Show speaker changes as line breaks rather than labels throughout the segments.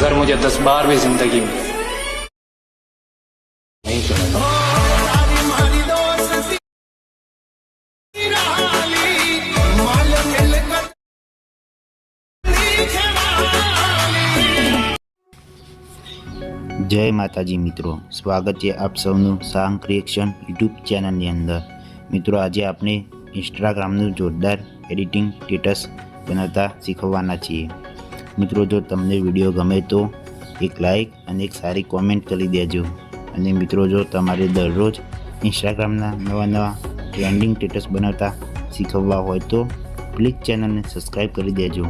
अगर मुझे 10 बार भी जिंदगी में नहीं चुना
जय माताजी मित्रों, स्वागत है आप सबनु सांग क्रिएशन यूट्यूब चैनल अंदर। मित्रों, आज आपने इंस्टाग्रामનું જોરદાર એડિટિંગ સ્ટેટસ બનાવતા શીખવાના છીએ। મિત્રો, જો તમને વિડીયો ગમે તો એક લાઈક અને એક સારી કોમેન્ટ કરી દેજો। અને મિત્રો, જો તમારે દરરોજ ઇન્સ્ટાગ્રામના નવા ટ્રેન્ડિંગ સ્ટેટસ બનાવતા શીખવવા હોય તો પ્લીઝ ચેનલને સબસ્ક્રાઈબ કરી દેજો।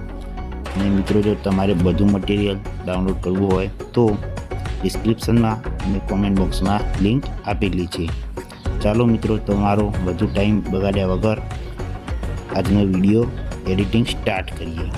અને મિત્રો, જો તમારે બધું મટીરિયલ ડાઉનલોડ કરવું હોય તો ડિસ્ક્રિપ્શનમાં અને કોમેન્ટ બોક્સમાં લિંક આપેલી છે। ચાલો મિત્રો, તમારો વધુ ટાઈમ બગાડ્યા વગર આજનો વિડીયો એડિટિંગ સ્ટાર્ટ કરીએ।